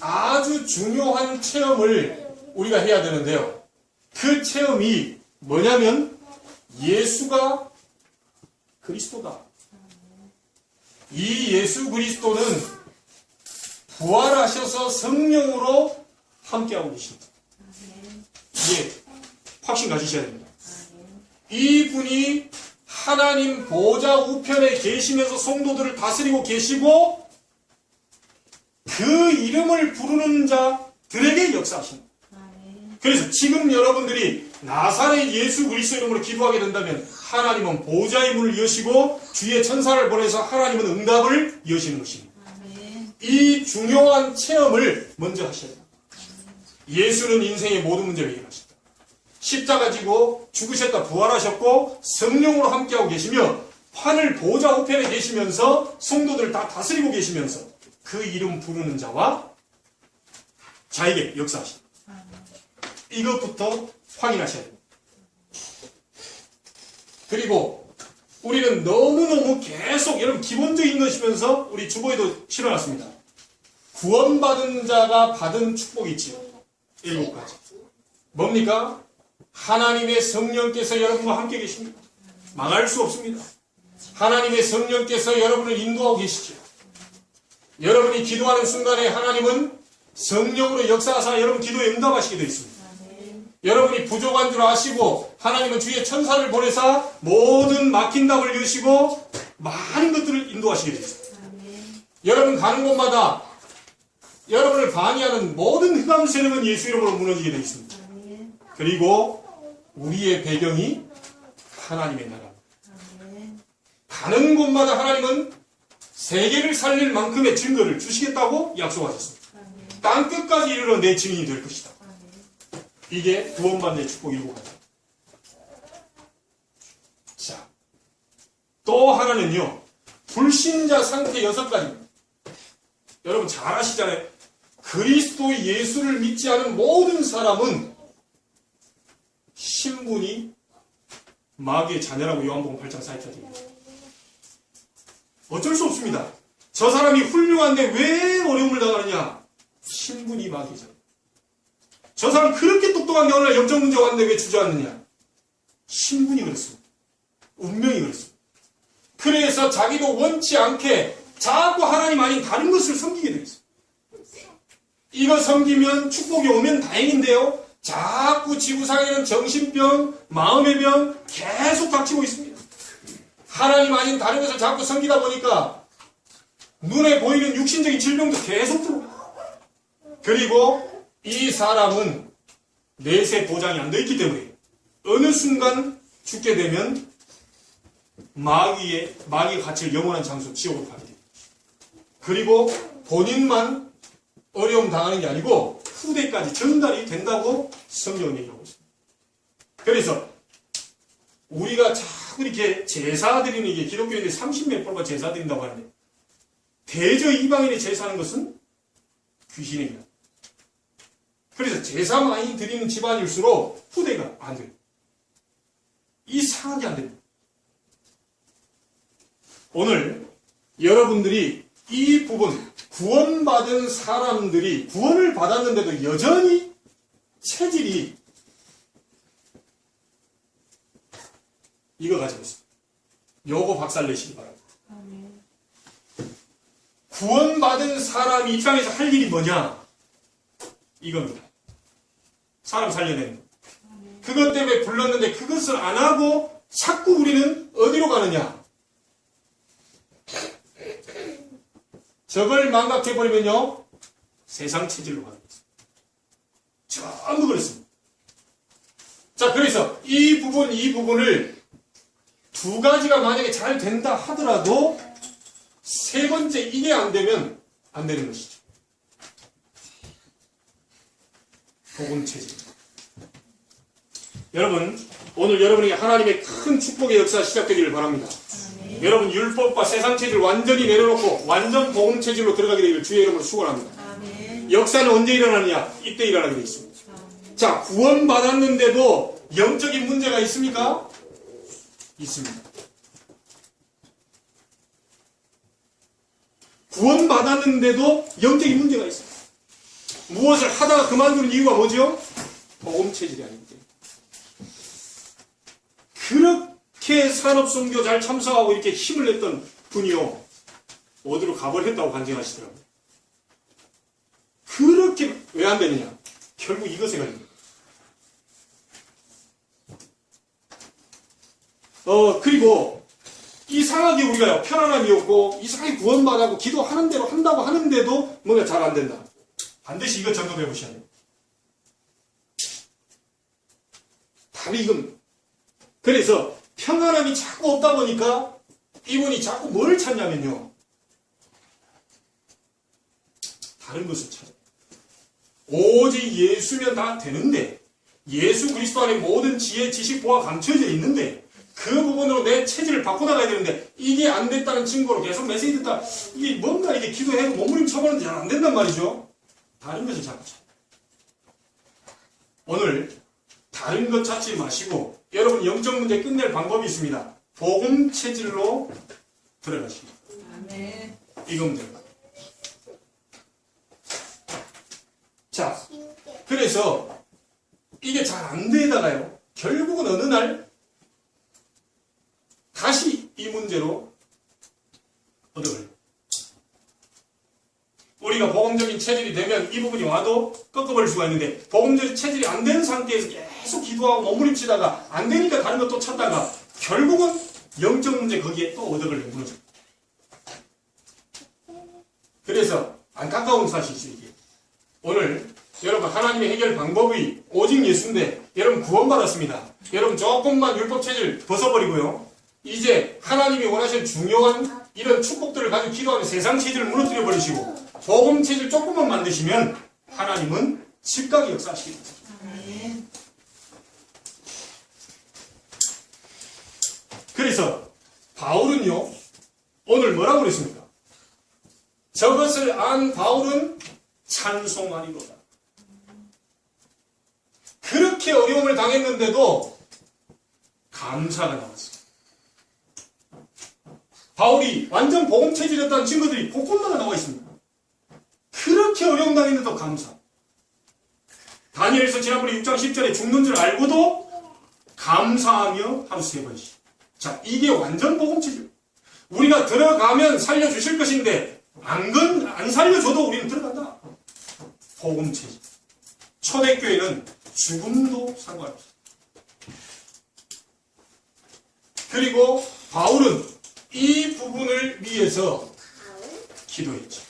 아주 중요한 체험을 우리가 해야 되는데요. 그 체험이 뭐냐면 예수가 그리스도다. 이 예수 그리스도는 부활하셔서 성령으로 함께하고 계십니다. 이게 확신 가지셔야 됩니다. 이분이 하나님 보좌 우편에 계시면서 성도들을 다스리고 계시고 그 이름을 부르는 자들에게 역사하십니다. 그래서 지금 여러분들이 나사렛 예수 그리스도 이름으로 기도하게 된다면 하나님은 보좌의 문을 여시고 주의 천사를 보내서 하나님은 응답을 여시는 것입니다. 이 중요한 체험을 먼저 하셔야 됩니다. 예수는 인생의 모든 문제를 해결하셨다. 십자가 지고 죽으셨다 부활하셨고 성령으로 함께하고 계시며 하늘 보좌 우편에 계시면서 성도들을 다 다스리고 계시면서 그 이름 부르는 자와 자에게 역사하십니다. 이것부터 확인하셔야 됩니다. 그리고 우리는 너무너무 계속 여러분 기본적인 것이면서 우리 주보에도 실어놨습니다. 구원받은 자가 받은 축복이 있지요. 7가지. 뭡니까? 하나님의 성령께서 여러분과 함께 계십니다. 망할 수 없습니다. 하나님의 성령께서 여러분을 인도하고 계시죠. 여러분이 기도하는 순간에 하나님은 성령으로 역사하사 여러분 기도에 응답하시게 되어 있습니다. 여러분이 부족한 줄 아시고 하나님은 주의 천사를 보내사 모든 막힌 답을 여시고 많은 것들을 인도하시게 되어 있습니다. 여러분 가는 곳마다 여러분을 방해하는 모든 흑암 세력은 예수 이름으로 무너지게 되어 있습니다. 그리고 우리의 배경이 하나님의 나라입니다. 가는 곳마다 하나님은 세계를 살릴 만큼의 증거를 주시겠다고 약속하셨습니다. 땅 끝까지 이르러 내 증인이 될 것이다. 이게 구원받는 축복 7가지. 자, 또 하나는요, 불신자 상태 6가지입니다. 여러분 잘 아시잖아요. 그리스도 예수를 믿지 않은 모든 사람은 신분이 마귀의 자녀라고 요한복음 8장 4절입니다. 어쩔 수 없습니다. 저 사람이 훌륭한데 왜 어려움을 당하느냐? 신분이 마귀죠. 저 사람 그렇게 똑똑한데 오늘 영적 문제가 왔는데 왜 주저앉느냐? 신분이 그렇습니다. 운명이 그렇습니다. 그래서 자기도 원치 않게 자꾸 하나님 아닌 다른 것을 섬기게 되어 있어요. 이거 섬기면 축복이 오면 다행인데요. 자꾸 지구상에는 정신병, 마음의 병 계속 닥치고 있습니다. 하나님 아닌 다른 것을 자꾸 섬기다 보니까 눈에 보이는 육신적인 질병도 계속 들어옵니다. 그리고 이 사람은 내세 보장이 안 되어 있기 때문에 어느 순간 죽게 되면 마귀가 갇힐 영원한 장소 지옥으로 가게 됩니다. 그리고 본인만 어려움 당하는 게 아니고 후대까지 전달이 된다고 성경은 얘기하고 있습니다. 그래서 우리가 자꾸 이렇게 제사 드리는 게 기독교인들이 30몇 프로가 제사 드린다고 하는데 대저 이방인의 제사하는 것은 귀신입니다. 그래서 제사 많이 드리는 집안일수록 후대가 안 돼요. 이상하게 안 됩니다. 오늘 여러분들이 이 부분 구원받은 사람들이 구원을 받았는데도 여전히 체질이 이거 가지고 있습니다. 요거 박살내시기 바랍니다. 구원받은 사람 입장에서 할 일이 뭐냐? 이겁니다. 사람 살려내는 것. 그것 때문에 불렀는데 그것을 안 하고 자꾸 우리는 어디로 가느냐? 저걸 망각해버리면요, 세상 체질로 가는 거죠. 전부 그렇습니다. 자, 그래서 이 부분을 2가지가 만약에 잘 된다 하더라도 3번째 이게 안 되면 안 되는 것이죠. 복음 체질. 여러분, 오늘 여러분에게 하나님의 큰 축복의 역사가 시작되기를 바랍니다. 여러분 율법과 세상 체질 완전히 내려놓고 완전 복음 체질로 들어가게 되기를 주의 이름으로 축원합니다. 역사는 언제 일어나느냐? 이때 일어나게 되어 있습니다. 자, 구원받았는데도 영적인 문제가 있습니까? 있습니다. 구원받았는데도 영적인 문제가 있습니다. 무엇을 하다가 그만두는 이유가 뭐죠? 복음 체질이 아니기 때문에. 그렇게 산업선교 잘 참석하고 이렇게 힘을 냈던 분이요, 어디로 가버렸다고 간증하시더라고요. 그렇게 왜 안 되느냐? 결국 이것에 걸립니다. 그리고 이상하게 우리가 편안함이 없고 이상하게 구원받고 기도하는 대로 한다고 하는데도 뭔가 잘 안 된다. 반드시 이거 점검해 보셔야 돼요. 답이 이겁니다. 그래서 평안함이 자꾸 없다 보니까 이분이 자꾸 뭘 찾냐면요, 다른 것을 찾아요. 오직 예수면 다 되는데, 예수 그리스도 안에 모든 지혜, 지식, 보화 감춰져 있는데 그 부분으로 내 체질을 바꿔나가야 되는데 이게 안 됐다는 증거로 계속 메시지 듣다 이게 뭔가 이게 기도해도 몸부림 쳐보는데 잘 안 된단 말이죠. 다른 것을 자꾸 찾아요. 오늘 다른 것 찾지 마시고 여러분 영적 문제 끝낼 방법이 있습니다. 복음 체질로 들어가십니다. 아멘. 이거면 됩니다. 자, 그래서 이게 잘 안 되다가요. 결국은 어느 날 다시 이 문제로 얻어걸려요. 우리가 복음적인 체질이 되면 이 부분이 와도 꺾어버릴 수가 있는데 복음적인 체질이 안 된 상태에서 계속 기도하고 몸부림치다가 안 되니까 다른 것 또 찾다가 결국은 영적 문제 거기에 또 얻어걸려 무너져. 그래서 안타까운 사실이죠 이게. 오늘 여러분 하나님의 해결 방법이 오직 예수인데 여러분 구원받았습니다. 여러분 조금만 율법 체질 벗어버리고요. 이제 하나님이 원하시는 중요한 이런 축복들을 가지고 기도하는 세상 체질을 무너뜨려 버리시고 복음 체질 조금만 만드시면 하나님은 즉각 역사하시겠다. 아멘. 그래서 바울은요 오늘 뭐라고 그랬습니까? 저것을 안 바울은 찬송하리로다. 그렇게 어려움을 당했는데도 감사가 나왔어요. 바울이 완전 복음 체질이었다는 증거들이 곳곳마다 나와 있습니다. 그렇게 어려움 당했는데도 감사. 다니엘서 지난번에 6장 10절에 죽는 줄 알고도 감사하며 하루 3번씩. 자, 이게 완전 복음 체질. 우리가 들어가면 살려주실 것인데 안 살려줘도 우리는 들어간다. 복음 체질. 초대교회는 죽음도 상관없어요. 그리고 바울은 이 부분을 위해서 기도했죠.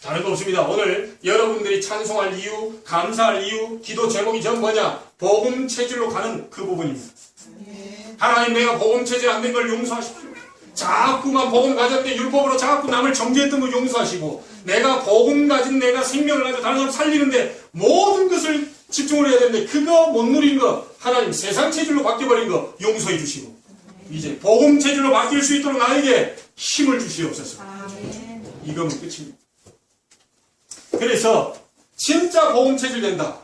다른 거 없습니다. 오늘 여러분들이 찬송할 이유, 감사할 이유, 기도 제목이 전 뭐냐? 복음 체질로 가는 그 부분입니다. 하나님 내가 복음 체질 안 된 걸 용서하십시오. 자꾸만 복음 가졌는데 율법으로 자꾸 남을 정죄했던 거 용서하시고 내가 복음 가진 내가 생명을 가지고 다른 사람 살리는데 모든 것을 집중을 해야 되는데 그거 못 누린 거 하나님 세상 체질로 바뀌어버린 거 용서해 주시고 이제 복음 체질로 바뀔 수 있도록 나에게 힘을 주시옵소서. 아멘. 이거면 끝입니다. 그래서 진짜 복음 체질 된다.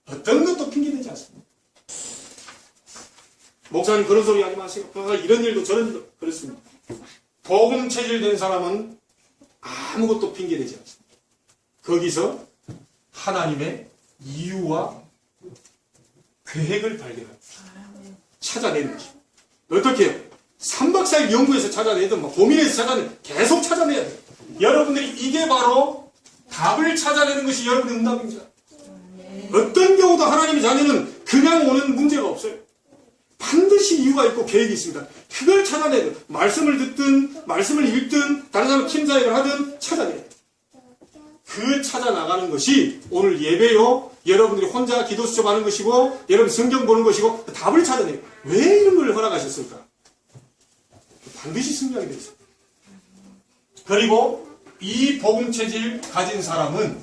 어떤 것도 핑계대지 않습니다. 목사님 그런 소리 하지 마세요. 이런 일도 저런 일도 그렇습니다. 복음 체질 된 사람은 아무것도 핑계대지 않습니다. 거기서 하나님의 이유와 계획을 발견합니다. 찾아내는 것입니다. 어떻게 해요? 3박 4일 연구해서 찾아내든 고민해서 찾아내든 계속 찾아내야 돼요. 여러분들이 이게 바로 답을 찾아내는 것이 여러분의 응답입니다. 어떤 경우도 하나님의 자녀는 그냥 오는 문제가 없어요. 반드시 이유가 있고 계획이 있습니다. 그걸 찾아내야 돼요. 말씀을 듣든 말씀을 읽든 다른 사람 팀사역을 하든 찾아내야 돼요. 그 찾아나가는 것이 오늘 예배요. 여러분들이 혼자 기도 수첩하는 것이고 여러분 성경 보는 것이고 답을 찾아내요. 왜 이런 걸 허락하셨을까? 반드시 승리하게 되어 있습니다. 그리고 이 복음 체질 가진 사람은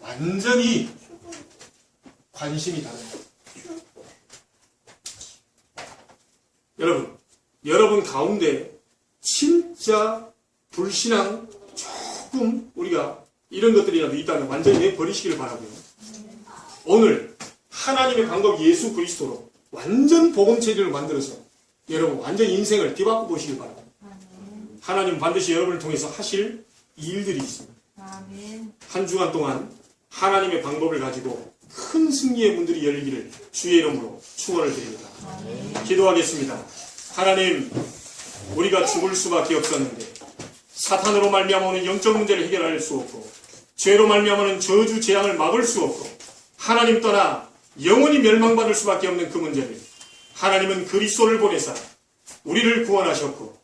완전히 관심이 다릅니다. 여러분 가운데 진짜 불신앙 조금 우리가 이런 것들이라도 있다면 완전히 내버리시기를 바라고요. 오늘 하나님의 방법 예수 그리스도로 완전 복음 체질을 만들어서 여러분 완전 인생을 뒤바꿔 보시길 바랍니다. 하나님 반드시 여러분을 통해서 하실 일들이 있습니다. 아멘. 한 주간 동안 하나님의 방법을 가지고 큰 승리의 문들이 열리기를 주의 이름으로 축원을 드립니다. 기도하겠습니다. 하나님, 우리가 죽을 수밖에 없었는데 사탄으로 말미암아 오는 영적 문제를 해결할 수 없고 죄로 말미암아는 저주 재앙을 막을 수 없고 하나님 떠나 영원히 멸망받을 수밖에 없는 그 문제를 하나님은 그리스도를 보내사 우리를 구원하셨고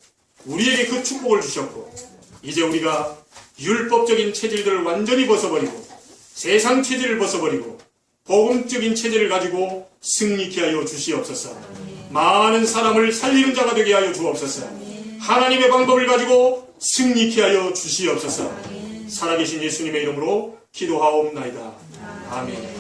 우리에게 그 축복을 주셨고 이제 우리가 율법적인 체질들을 완전히 벗어버리고 세상 체질을 벗어버리고 복음적인 체질을 가지고 승리케 하여 주시옵소서. 많은 사람을 살리는 자가 되게 하여 주옵소서. 하나님의 방법을 가지고 승리케 하여 주시옵소서. 살아계신 예수님의 이름으로 기도하옵나이다. 아멘.